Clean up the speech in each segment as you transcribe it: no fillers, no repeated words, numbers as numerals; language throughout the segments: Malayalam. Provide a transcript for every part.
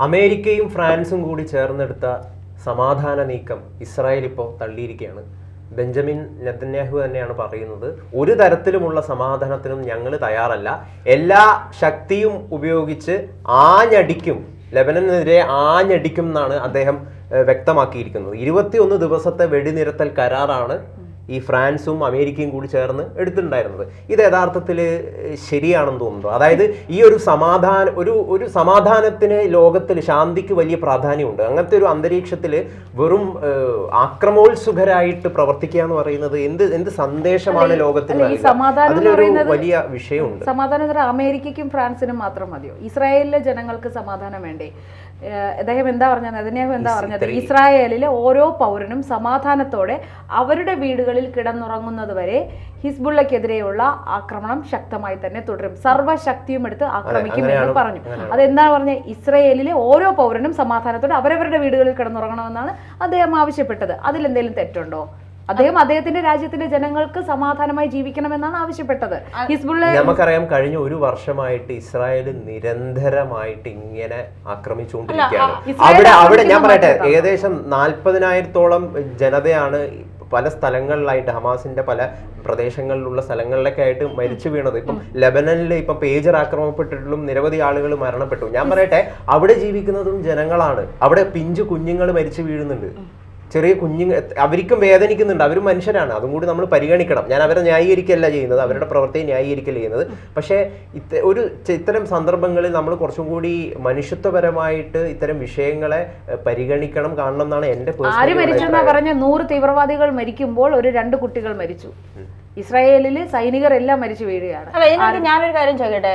അമേരിക്കയും ഫ്രാൻസും കൂടി ചേർന്നെടുത്ത സമാധാന നീക്കം ഇസ്രായേൽ ഇപ്പോൾ തള്ളിയിരിക്കുകയാണ്. ബെഞ്ചമിൻ നെതന്യാഹു തന്നെയാണ് പറയുന്നത്, ഒരു തരത്തിലുമുള്ള സമാധാനത്തിനും ഞങ്ങൾ തയ്യാറല്ല, എല്ലാ ശക്തിയും ഉപയോഗിച്ച് ആഞ്ഞടിക്കും, ലെബനനെതിരെ ആഞ്ഞടിക്കും എന്നാണ് അദ്ദേഹം വ്യക്തമാക്കിയിരിക്കുന്നത്. 21 ദിവസത്തെ വെടിനിരത്തൽ കരാറാണ് ഈ ഫ്രാൻസും അമേരിക്കയും കൂടി ചേർന്ന് എടുത്തിട്ടുണ്ടായിരുന്നത്. ഇത് യഥാർത്ഥത്തിൽ ശരിയാണെന്ന് തോന്നുന്നു. അതായത് ഈ ഒരു സമാധാനത്തിന് ലോകത്തിൽ ശാന്തിക്ക് വലിയ പ്രാധാന്യമുണ്ട്. അങ്ങനത്തെ ഒരു അന്തരീക്ഷത്തിൽ വെറും ആക്രമോത്സുകരായിട്ട് പ്രവർത്തിക്കുക എന്ന് പറയുന്നത് എന്ത് സന്ദേശമാണ് ലോകത്തിന്? അതിലൊരു വലിയ വിഷയമുണ്ട്. സമാധാനം അമേരിക്കയ്ക്കും ഫ്രാൻസിനും മാത്രം മതിയോ? ഇസ്രായേലിലെ ജനങ്ങൾക്ക് സമാധാനം വേണ്ടേ? അദ്ദേഹം എന്താ പറഞ്ഞത്, നെതന്യാഹു എന്താ പറഞ്ഞത്? ഇസ്രായേലിലെ ഓരോ പൗരനും സമാധാനത്തോടെ അവരുടെ വീടുകളിൽ കിടന്നുറങ്ങുന്നത് വരെ ഹിസ്ബുള്ളക്കെതിരെയുള്ള ആക്രമണം ശക്തമായി തന്നെ തുടരും, സർവ്വശക്തിയും എടുത്ത് ആക്രമിക്കുമെന്ന് പറഞ്ഞു. അതെന്താണ് പറഞ്ഞത്? ഇസ്രായേലിലെ ഓരോ പൗരനും സമാധാനത്തോടെ അവരവരുടെ വീടുകളിൽ കിടന്നുറങ്ങണമെന്നാണ് അദ്ദേഹം ആവശ്യപ്പെട്ടത്. അതിലെന്തെങ്കിലും തെറ്റുണ്ടോ? അദ്ദേഹത്തിന്റെ രാജ്യത്തിന്റെ ജനങ്ങൾക്ക് സമാധാനമായി ജീവിക്കണമെന്നാണ് ആവശ്യപ്പെട്ടത്. നമുക്കറിയാം, കഴിഞ്ഞ ഒരു വർഷമായിട്ട് ഇസ്രായേൽ നിരന്തരമായിട്ട് ഇങ്ങനെ ആക്രമിച്ചുകൊണ്ടിരിക്കുകയാണ്. അവിടെ ഞാൻ പറയട്ടെ, ഏകദേശം 40,000-ഓളം ജനതയാണ് പല സ്ഥലങ്ങളിലായിട്ട്, ഹമാസിന്റെ പല പ്രദേശങ്ങളിലുള്ള സ്ഥലങ്ങളിലൊക്കെ ആയിട്ട് മരിച്ചു വീണത്. ഇപ്പം ലെബനനിൽ ഇപ്പം പേജർ ആക്രമണപ്പെട്ടിട്ടും നിരവധി ആളുകൾ മരണപ്പെട്ടു. ഞാൻ പറയട്ടെ, അവിടെ ജീവിക്കുന്നതും ജനങ്ങളാണ്. അവിടെ പിഞ്ചു കുഞ്ഞുങ്ങൾ മരിച്ചു വീഴുന്നുണ്ട്. ചെറിയ കുഞ്ഞുങ്ങൾ, അവർക്കും വേദനിക്കുന്നുണ്ട്, അവരും മനുഷ്യരാണ്. അതും കൂടി നമ്മൾ പരിഗണിക്കണം. ഞാൻ അവരെ ന്യായീകരിക്കല്ല ചെയ്യുന്നത്, അവരുടെ പ്രവൃത്തിയെ ന്യായീകരിക്കല്ല ചെയ്യുന്നത്. പക്ഷേ ഇത്തരം സന്ദർഭങ്ങളിൽ നമ്മൾ കുറച്ചും കൂടി മനുഷ്യത്വപരമായിട്ട് ഇത്തരം വിഷയങ്ങളെ പരിഗണിക്കണം, കാണണം എന്നാണ് എന്റെ പേഴ്സണൽ. പറഞ്ഞ 100 തീവ്രവാദികൾ മരിക്കുമ്പോൾ 2 കുട്ടികൾ മരിച്ചു. ഇസ്രായേലില് സൈനികർ എല്ലാം മരിച്ചു വീഴുകയാണ്. ഞാനൊരു കാര്യം ചോദിക്കട്ടെ,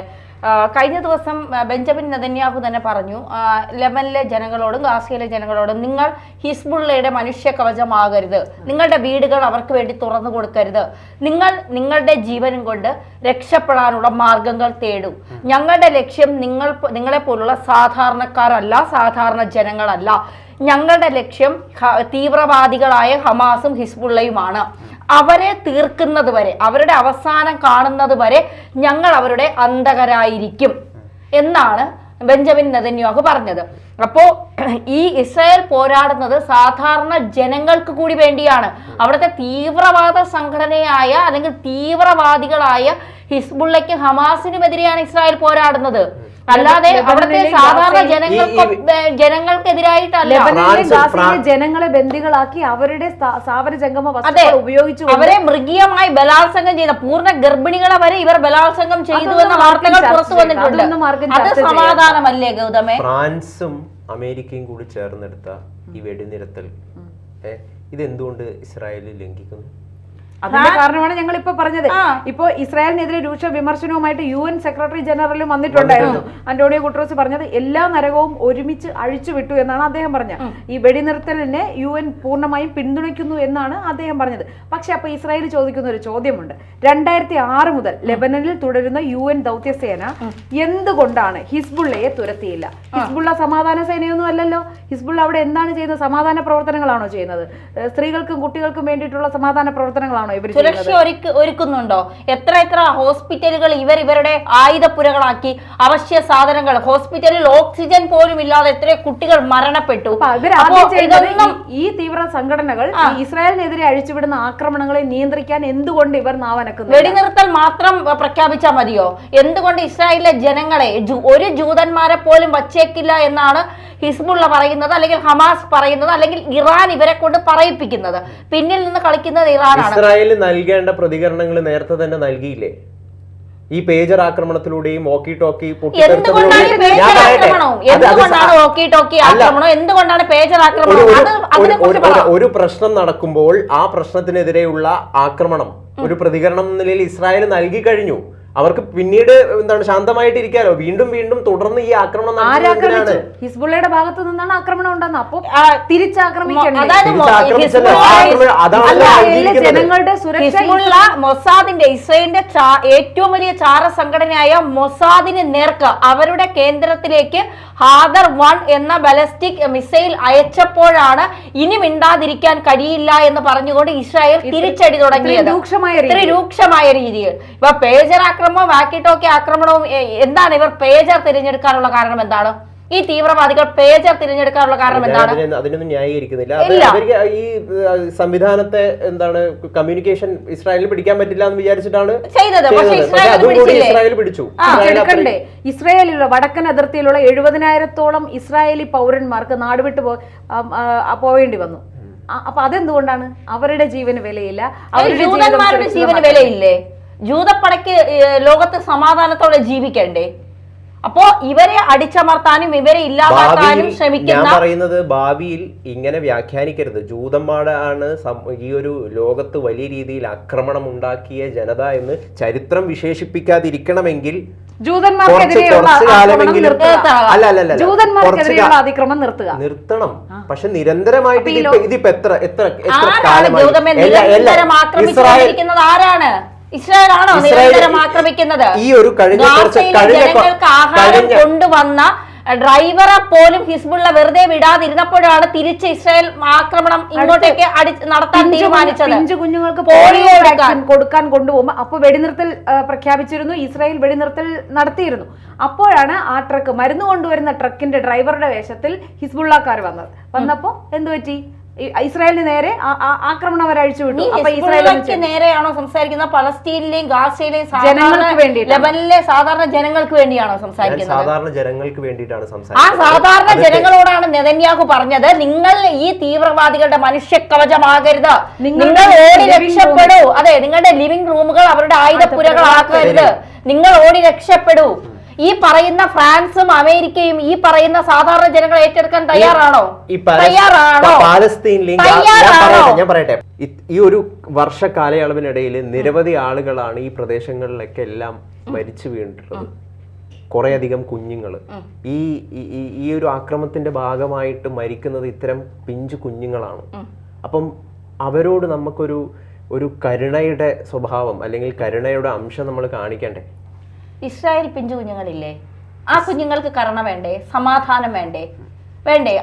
കഴിഞ്ഞ ദിവസം ബെഞ്ചമിൻ നെതന്യാഹു തന്നെ പറഞ്ഞു, ലെബനിലെ ജനങ്ങളോടും ഗാസയിലെ ജനങ്ങളോടും, നിങ്ങൾ ഹിസ്ബുള്ളയുടെ മനുഷ്യ കവചമാകരുത്, നിങ്ങളുടെ വീടുകൾ അവർക്ക് വേണ്ടി തുറന്നു കൊടുക്കരുത്, നിങ്ങളുടെ ജീവനും കൊണ്ട് രക്ഷപ്പെടാനുള്ള മാർഗങ്ങൾ തേടും. ഞങ്ങളുടെ ലക്ഷ്യം നിങ്ങളെ പോലുള്ള സാധാരണക്കാരല്ല, സാധാരണ ജനങ്ങളല്ല. ഞങ്ങളുടെ ലക്ഷ്യം തീവ്രവാദികളായ ഹമാസും ഹിസ്ബുള്ളയുമാണ്. അവരെ തീർക്കുന്നത് വരെ, അവരുടെ അവസാനം കാണുന്നത് വരെ ഞങ്ങൾ അവരുടെ അന്തകരായിരിക്കും എന്നാണ് ബെഞ്ചമിൻ നെതന്യാഹു പറഞ്ഞത്. അപ്പോ ഈ ഇസ്രായേൽ പോരാടുന്നത് സാധാരണ ജനങ്ങൾക്ക് കൂടി വേണ്ടിയാണ്. അവിടുത്തെ തീവ്രവാദ സംഘടനയായ അല്ലെങ്കിൽ തീവ്രവാദികളായ ഹിസ്ബുള്ളയ്ക്കും ഹമാസിനുമെതിരെയാണ് ഇസ്രായേൽ പോരാടുന്നത്, അല്ലാതെ അവിടുത്തെ സാധാരണ ജനങ്ങൾക്കെതിരായിട്ടല്ല. ജനങ്ങളെ ബന്ദികളാക്കി അവരുടെ സ്ഥാപന ജംഗമ വസ്തുക്കൾ ഉപയോഗിച്ചു അവരെ മൃഗീയമായി ബലാത്സംഗം ചെയ്ത പൂർണ്ണ ഗർഭിണികളെ വരെ ഇവർ ബലാത്സംഗം ചെയ്തു എന്ന വാർത്തകൾ പുറത്തു വന്നിട്ടുണ്ട്. അത് സമാധാനമല്ലേ ഗൗതമേ? ഫ്രാൻസും അമേരിക്കയും കൂടി ചേർന്നെടുത്ത ഈ വെടിനിരത്തൽ ഇതെന്തുകൊണ്ട് ഇസ്രായേൽ ലംഘിക്കുന്നു? അതിന്റെ കാരണമാണ് ഞങ്ങൾ ഇപ്പൊ പറഞ്ഞത്. ഇപ്പൊ ഇസ്രായേലിനെതിരെ രൂക്ഷ വിമർശനവുമായിട്ട് UN സെക്രട്ടറി ജനറലും വന്നിട്ടുണ്ടായിരുന്നു. അന്റോണിയോ ഗുട്ടറസ് പറഞ്ഞത് എല്ലാ നരകവും ഒരുമിച്ച് അഴിച്ചുവിട്ടു എന്നാണ് അദ്ദേഹം പറഞ്ഞത്. ഈ വെടിനിർത്തലിനെ UN പൂർണ്ണമായും പിന്തുണയ്ക്കുന്നു എന്നാണ് അദ്ദേഹം പറഞ്ഞത്. പക്ഷെ അപ്പൊ ഇസ്രായേൽ ചോദിക്കുന്ന ഒരു ചോദ്യമുണ്ട്. 2006 മുതൽ ലെബനനിൽ തുടരുന്ന UN ദൗത്യസേന എന്തുകൊണ്ടാണ് ഹിസ്ബുള്ളയെ തുരത്തിയില്ല? ഹിസ്ബുള്ള സമാധാന സേനയൊന്നും അല്ലല്ലോ. ഹിസ്ബുള്ള അവിടെ എന്താണ് ചെയ്യുന്നത്? സമാധാന പ്രവർത്തനങ്ങളാണോ ചെയ്യുന്നത്? സ്ത്രീകൾക്കും കുട്ടികൾക്കും വേണ്ടിയിട്ടുള്ള സമാധാന പ്രവർത്തനങ്ങളാണോ? സുരക്ഷ ഒരുക്കുന്നുണ്ടോ? എത്ര ഹോസ്പിറ്റലുകൾ ഇവരുടെ ആയുധപ്പുരകളാക്കി, അവശ്യ സാധനങ്ങൾ, ഹോസ്പിറ്റലിൽ ഓക്സിജൻ പോലും ഇല്ലാതെ എത്ര കുട്ടികൾ മരണപ്പെട്ടു. ഈ തീവ്ര സംഘടനകൾ ഇസ്രായേലിനെതിരെ അഴിച്ചുവിടുന്ന ആക്രമണങ്ങളെ നിയന്ത്രിക്കാൻ എന്തുകൊണ്ട് ഇവർ നാവനക്കുന്നു? വെടിനിർത്തൽ മാത്രം പ്രഖ്യാപിച്ചാൽ മതിയോ? എന്തുകൊണ്ട് ഇസ്രായേലിലെ ജനങ്ങളെ ഒരു ജൂതന്മാരെ പോലും വച്ചേക്കില്ല എന്നാണ് ഹിസ്ബുള്ള പറയുന്നത്, അല്ലെങ്കിൽ ഹമാസ് പറയുന്നത്, അല്ലെങ്കിൽ ഇറാൻ ഇവരെ കൊണ്ട് പറയിപ്പിക്കുന്നത്? പിന്നിൽ നിന്ന് കളിക്കുന്നത് ഇറാനാണ്. ഇസ്രായേൽ നൽകേണ്ട പ്രതികരണങ്ങൾ നേരത്തെ തന്നെ നൽകിയില്ലേ? ഈ പേജർ ആക്രമണത്തിലൂടെയും വോക്കി ടോക്കി ഒരു പ്രശ്നം നടക്കുമ്പോൾ ആ പ്രശ്നത്തിനെതിരെയുള്ള ആക്രമണം, ഒരു പ്രതികരണം എന്ന നിലയിൽ ഇസ്രായേൽ നൽകി കഴിഞ്ഞു. അവർക്ക് പിന്നീട് എന്താണ് ശാന്തമായിട്ടിരിക്കാനോ? വീണ്ടും വീണ്ടും തുടർന്ന് ഈ ആക്രമണം നടത്തുന്നതിനാണ്. ഹിസ്ബുള്ളയുടെ ഭാഗത്തു നിന്നാണ് ആക്രമണം ഉണ്ടാകുന്നത്. അപ്പൊ മൊസാദിന്റെ, ഇസ്രായേലിന്റെ ഏറ്റവും വലിയ ചാര സംഘടനയായ മൊസാദിന് നേർക്ക് അവരുടെ കേന്ദ്രത്തിലേക്ക് ഹാദർ 1 എന്ന ബാലിസ്റ്റിക് മിസൈൽ അയച്ചപ്പോഴാണ് ഇനി മിണ്ടാതിരിക്കാൻ കഴിയില്ല എന്ന് പറഞ്ഞുകൊണ്ട് ഇസ്രായേൽ തിരിച്ചടി തുടങ്ങിയത്. രൂക്ഷമായ രീതിയിൽ. ഇപ്പൊ പേജർ ആക്രമണവും വാക്കി ടോക്കി ആക്രമണവും എന്താണ്? ഇവർ പേജർ തിരഞ്ഞെടുക്കാനുള്ള കാരണം എന്താണ്? ഈ തീവ്രവാദികൾ പേജർ തിരഞ്ഞെടുക്കാനുള്ള കാരണം എന്താണ്? അതിനൊന്നും ന്യായീകരിക്കുന്നില്ല. അവർക്ക് ഈ സംവിധാനത്തെ എന്താണ് കമ്മ്യൂണിക്കേഷൻ ഇസ്രായേലിൽ പിടിക്കാൻ പറ്റില്ല എന്ന് വിചാരിച്ചിട്ടാണ് ചെയ്തത്. പക്ഷേ ഇസ്രായേൽ പിടിച്ചു. എടുക്കണ്ടേ? ഇസ്രായേലിലുള്ള വടക്കൻ അതിർത്തിയിലുള്ള 70,000-ഓളം ഇസ്രായേലി പൗരന്മാർക്ക് നാടുവിട്ട് പോവേണ്ടി വന്നു. അപ്പൊ അതെന്തുകൊണ്ടാണ്? അവരുടെ ജീവന് വിലയില്ല, ജൂതന്മാരുടെ ജീവന് വിലയില്ലേ? ജൂതപ്പടയ്ക്ക് ലോകത്ത് സമാധാനത്തോടെ ജീവിക്കണ്ടേ? അപ്പോ ഇവരെ അടിച്ചമർത്താനും ഇവരെ ഇല്ലാതാക്കാനും ശ്രമിക്കുന്ന, ഞാൻ പറയുന്നത് ഭാവിയിൽ ഇങ്ങനെ വ്യാഖ്യാനിക്കരുത്. ജൂതന്മാരാണ് ഈ ഒരു ലോകത്ത് വലിയ രീതിയിൽ ആക്രമണം ഉണ്ടാക്കിയ ജനത എന്ന് ചരിത്രം വിശേഷിപ്പിക്കാതിരിക്കണമെങ്കിൽ നിർത്തണം. പക്ഷെ നിരന്തരമായിട്ട് ഇതിപ്പോ എത്ര ആരാണ്? ഇസ്രായേലാണോ നിരന്തരം ആക്രമിക്കുന്നത്? ഈ ഒരു ജനങ്ങൾക്ക് ആഹാരം കൊണ്ടുവന്ന ഡ്രൈവറെ പോലും ഹിസ്ബുള്ള വെറുതെ വിടാതിരുന്നപ്പോഴാണ് തിരിച്ച് ഇസ്രായേൽ ആക്രമണം ഇങ്ങോട്ടേക്ക് നടത്താൻ തീരുമാനിച്ചത്. കുഞ്ഞുങ്ങൾക്ക് പോളിയോ കൊടുക്കാൻ കൊണ്ടുപോകുമ്പോൾ അപ്പൊ വെടിനിർത്തൽ പ്രഖ്യാപിച്ചിരുന്നു, ഇസ്രായേൽ വെടിനിർത്തൽ നടത്തിയിരുന്നു. അപ്പോഴാണ് ആ ട്രക്ക്, മരുന്ന് കൊണ്ടുവരുന്ന ട്രക്കിന്റെ ഡ്രൈവറുടെ വേഷത്തിൽ ഹിസ്ബുള്ളക്കാർ വന്നപ്പോ എന്തുപറ്റി? ഇസ്രായേലിന് നേരെ ആക്രമണം അവർ അഴിച്ചുവിട്ടു. അപ്പൊ ഇസ്രായേലിന് നേരെയാണോ സംസാരിക്കുന്നത്? പലസ്തീനിലെയും ഗാസയിലെയും ജനങ്ങൾക്ക് വേണ്ടി, ലെബനിലെ സാധാരണ ജനങ്ങൾക്ക് വേണ്ടിയാണോ സംസാരിക്കുന്നത്? സാധാരണ ജനങ്ങൾക്ക് വേണ്ടിയിട്ടാണ് ആ സാധാരണ ജനങ്ങളോടാണ് നെതന്യാഹു പറഞ്ഞത്, നിങ്ങൾ ഈ തീവ്രവാദികളുടെ മനുഷ്യ കവചമാകരുത്, നിങ്ങൾ ഓടി രക്ഷപ്പെടൂ. അതെ, നിങ്ങളുടെ ലിവിംഗ് റൂമുകൾ അവരുടെ ആയുധപ്പുരകളാക്കരുത്, നിങ്ങൾ ഓടി രക്ഷപ്പെടൂ. ഈ പറയുന്ന ഫ്രാൻസും അമേരിക്കയും ഈ പറയുന്ന സാധാരണ ജനങ്ങൾ ഏറ്റെടുക്കാൻ തയ്യാറാണോ? ഞാൻ പറയട്ടെ, ഈ ഒരു വർഷ കാലയളവിനിടയിൽ നിരവധി ആളുകളാണ് ഈ പ്രദേശങ്ങളിലൊക്കെ എല്ലാം മരിച്ചു വീണിട്ടുള്ളത്. കുറെ അധികം കുഞ്ഞുങ്ങൾ ഈ ഒരു ആക്രമണത്തിന്റെ ഭാഗമായിട്ട് മരിക്കുന്നത് ഇത്തരം പിഞ്ചു കുഞ്ഞുങ്ങളാണ്. അപ്പം അവരോട് നമുക്കൊരു കരുണയുടെ സ്വഭാവം അല്ലെങ്കിൽ കരുണയുടെ അംശം നമ്മൾ കാണിക്കണ്ടേ? ഇസ്രായേൽ പിഞ്ചു കുഞ്ഞുങ്ങളില്ലേ? ആ കുഞ്ഞുങ്ങൾക്ക് കരുണ വേണ്ടേ? സമാധാനം വേണ്ടേ?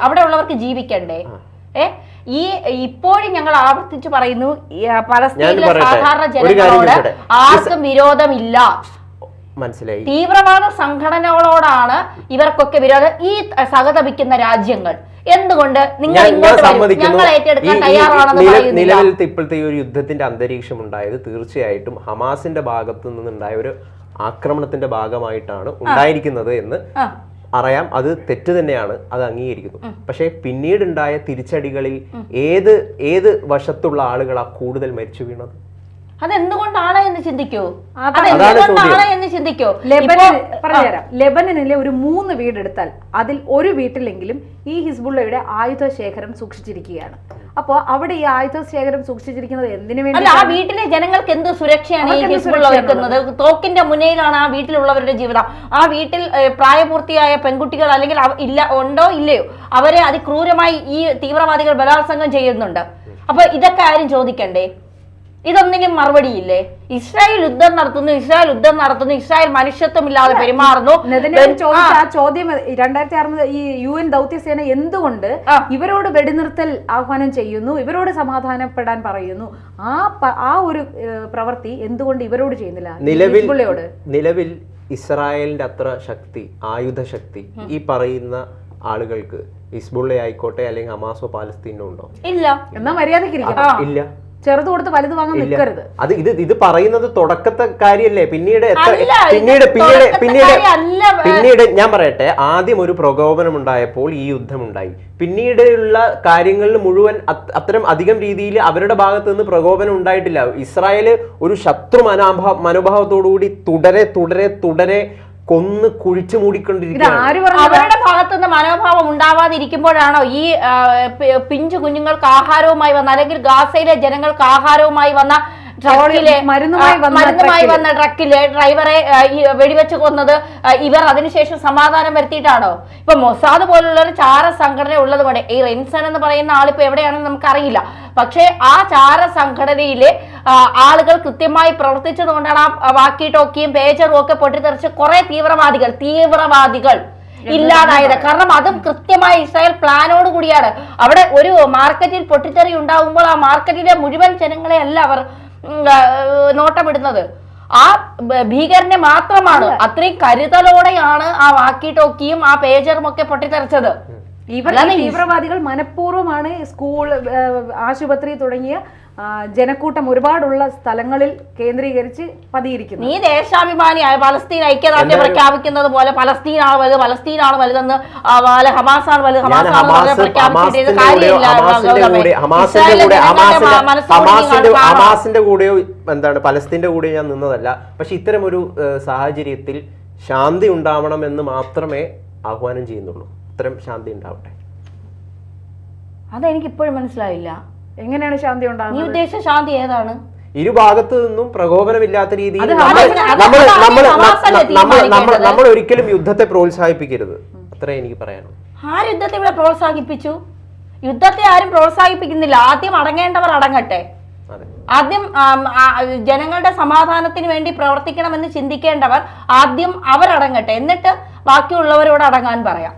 അവിടെ ഉള്ളവർക്ക് ജീവിക്കണ്ടേ? ഇപ്പോഴും ഞങ്ങൾ ആവർത്തിച്ചു പറയുന്നു, പലസ്തീനിലെ സാധാരണ ജനങ്ങളോട് ആർക്കും വിരോധമില്ല. മനസ്സിലായി. തീവ്രവാദ സംഘടനകളോടാണ് ഇവർക്കൊക്കെ വിരോധം. ഈ സഹതപിക്കുന്ന രാജ്യങ്ങൾ എന്തുകൊണ്ട് നിങ്ങൾ ഞങ്ങൾ ഏറ്റെടുക്കാൻ തയ്യാറാണെന്ന് പറയുന്നില്ല? നിലവിലത്തെ ഇപ്പോഴത്തെ ഈ ഒരു യുദ്ധത്തിന്റെ അന്തരീക്ഷം ഉണ്ടായത് തീർച്ചയായിട്ടും ഹമാസിന്റെ ഭാഗത്തു നിന്നുണ്ടായ ഒരു ആക്രമണത്തിന്റെ ഭാഗമായിട്ടാണ് ഉണ്ടായിരിക്കുന്നത് എന്ന് അറിയാം. അത് തെറ്റ് തന്നെയാണ്, അത് അംഗീകരിക്കുന്നു. പക്ഷെ പിന്നീടുണ്ടായ തിരിച്ചടികളിൽ ഏത് വശത്തുള്ള ആളുകളാ കൂടുതൽ മരിച്ചു വീണത്? അതെന്തുകൊണ്ടാണ് എന്ന് ചിന്തിക്കൂ. ലെബനനിലെ ഒരു 3 വീടെടുത്താൽ അതിൽ ഒരു വീട്ടിലെങ്കിലും ഈ ഹിസ്ബുള്ളയുടെ ആയുധ ശേഖരം സൂക്ഷിച്ചിരിക്കുകയാണ്. അപ്പൊ അവിടെ ഈ ആയുധ ശേഖരം സൂക്ഷിച്ചിരിക്കുന്നത് എന്തിനു വേണ്ടി? ആ വീട്ടിലെ ജനങ്ങൾക്ക് എന്ത് സുരക്ഷയാണ് ഈ ഹിസ്ബുള്ള വെക്കുന്നത്? തോക്കിന്റെ മുന്നയിലാണ് ആ വീട്ടിലുള്ളവരുടെ ജീവിതം. ആ വീട്ടിൽ പ്രായപൂർത്തിയായ പെൺകുട്ടികൾ അല്ലെങ്കിൽ ഉണ്ടോ ഇല്ലയോ, അവരെ അതിക്രൂരമായി ഈ തീവ്രവാദികൾ ബലാത്സംഗം ചെയ്യുന്നുണ്ട്. അപ്പൊ ഇതൊക്കെ ആരും ചോദിക്കണ്ടേ? ഇതൊന്നിനും മറുപടിയില്ലേ? ഇസ്രായേൽ യുദ്ധം നടത്തുന്നു, ഇസ്രായേൽ മനുഷ്യത്വമില്ലാതെ പെരുമാറുന്നു. ആ ചോദ്യം 2006 ഈ UN ദൗത്യസേന എന്തുകൊണ്ട് ഇവരോട് വെടിനിർത്തൽ ആഹ്വാനം ചെയ്യുന്നു, ഇവരോട് സമാധാനപ്പെടാൻ പറയുന്നു? ആ ഒരു പ്രവൃത്തി എന്തുകൊണ്ട് ഇവരോട് ചെയ്യുന്നില്ല? നിലവിൽ ഇസ്രായേലിന്റെ അത്ര ശക്തി, ആയുധശക്തി ഈ പറയുന്ന ആളുകൾക്ക് ഹിസ്ബുള്ള ആയിക്കോട്ടെ അല്ലെങ്കിൽ ഹമാസോ പാലസ്തീനോ ഉണ്ടോ? ഇല്ല. എന്നാ മര്യാദക്കിരിക്കും. ഇല്ല. ചെറുത് കൊടുത്ത് വലുത് വാങ്ങാൻ നിൽക്കരുത്. അത് ഇത് പറയുന്നത് തുടക്കത്തെ കാര്യല്ലേ? പിന്നീട് ഞാൻ പറയട്ടെ, ആദ്യം ഒരു പ്രകോപനം ഉണ്ടായപ്പോൾ ഈ യുദ്ധമുണ്ടായി. പിന്നീടുള്ള കാര്യങ്ങളിൽ മുഴുവൻ അത്തരം അധികം രീതിയിൽ അവരുടെ ഭാഗത്ത് നിന്ന് പ്രകോപനം ഉണ്ടായിട്ടില്ല. ഇസ്രായേല് ഒരു ശത്രു മനോഭാവത്തോടുകൂടി തുടരെ കൊന്ന് കുഴിച്ചു മൂടിക്കൊണ്ടിരിക്കുകയാണ്. അവരുടെ ഭാഗത്തുനിന്ന് മനോഭാവം ഉണ്ടാവാതിരിക്കുമ്പോഴാണോ ഈ പിഞ്ചു കുഞ്ഞുങ്ങൾക്ക് ആഹാരവുമായി വന്ന, അല്ലെങ്കിൽ ഗാസയിലെ ജനങ്ങൾക്ക് ആഹാരവുമായി വന്ന മരുന്നുമായി വന്ന ട്രക്കിലെ ഡ്രൈവറെ വെടിവെച്ച് കൊന്നത് ഇവർ അതിനുശേഷം സമാധാനം വരുത്തിയിട്ടാണോ? ഇപ്പൊ മൊസാദ് പോലുള്ള ഒരു ചാര സംഘടന ഉള്ളത് കൊണ്ട്, ഈ റെൻസൺ എന്ന് പറയുന്ന ആളിപ്പോ എവിടെയാണെന്ന് നമുക്കറിയില്ല. പക്ഷെ ആ ചാര സംഘടനയിലെ ആളുകൾ കൃത്യമായി പ്രവർത്തിച്ചത് കൊണ്ടാണ് ആ വാക്കി ടോക്കിയും പേജറും ഒക്കെ പൊട്ടിത്തെറിച്ച് കുറെ തീവ്രവാദികൾ ഇല്ലാതായത്. കാരണം അതും കൃത്യമായി ഇസ്രായേൽ പ്ലാനോട് കൂടിയാണ്. അവിടെ ഒരു മാർക്കറ്റിൽ പൊട്ടിത്തെറി ഉണ്ടാകുമ്പോൾ ആ മാർക്കറ്റിലെ മുഴുവൻ ജനങ്ങളെ അല്ല അവർ നോട്ടമിടുന്നത്. ആ ഭീകരനെ മാത്രമാണ്. അത്രയും കരുതലോടെയാണ് ആ വാക്കി ടോക്കിയും ആ പേജറും ഒക്കെ പൊട്ടിത്തെറിച്ചത്. തീവ്രവാദികൾ മനഃപൂർവ്വമാണ് സ്കൂൾ, ആശുപത്രി തുടങ്ങിയ ജനക്കൂട്ടം ഒരുപാടുള്ള സ്ഥലങ്ങളിൽ കേന്ദ്രീകരിച്ച് പതിയിരിക്കുന്നു. നീ ദേശാഭിമാനിയായ പലസ്തീൻ ഐക്യദാർഢ്യം പ്രഖ്യാപിക്കുന്നത് പോലെ പലസ്തീനാണ് വലുത്, പലസ്തീനാണ് വലുതെന്ന്, ഹമാസാണ് വലുത്, ഹമാസിന്റെ കൂടെയോ എന്താണ് പലസ്തീന്റെ കൂടെയോ ഞാൻ നിന്നതല്ല. പക്ഷെ ഇത്തരം ഒരു സാഹചര്യത്തിൽ ശാന്തി ഉണ്ടാവണമെന്ന് മാത്രമേ ആഹ്വാനം ചെയ്യുന്നുള്ളൂ. ഇത്തരം ശാന്തി ഉണ്ടാവട്ടെ. അതെനിക്ക് ഇപ്പോഴും മനസ്സിലായില്ല. എങ്ങനെയാണ് ശാന്തി നീ ഉണ്ടാകുന്നത്? ഉദ്ദേശിച്ച ശാന്തി ഏതാണ്? ഇരുഭാഗത്തു നിന്നും പ്രകോപനമില്ലാത്ത രീതിയിൽ നമ്മൾ ഒരിക്കലും യുദ്ധത്തെ പ്രോത്സാഹിപ്പിക്കരുത്. അത്രേ എനിക്ക് പറയാനുള്ളൂ. ആര് യുദ്ധത്തെ ഇവിടെ പ്രോത്സാഹിപ്പിച്ചു? യുദ്ധത്തെ ആരും പ്രോത്സാഹിപ്പിക്കുന്നില്ല. ആദ്യം അടങ്ങേണ്ടവർ അടങ്ങട്ടെ. ആദ്യം ജനങ്ങളുടെ സമാധാനത്തിന് വേണ്ടി പ്രവർത്തിക്കണമെന്ന് ചിന്തിക്കേണ്ടവർ ആദ്യം അവരടങ്ങട്ടെ, എന്നിട്ട് ബാക്കിയുള്ളവരോട് അടങ്ങാൻ പറയാം.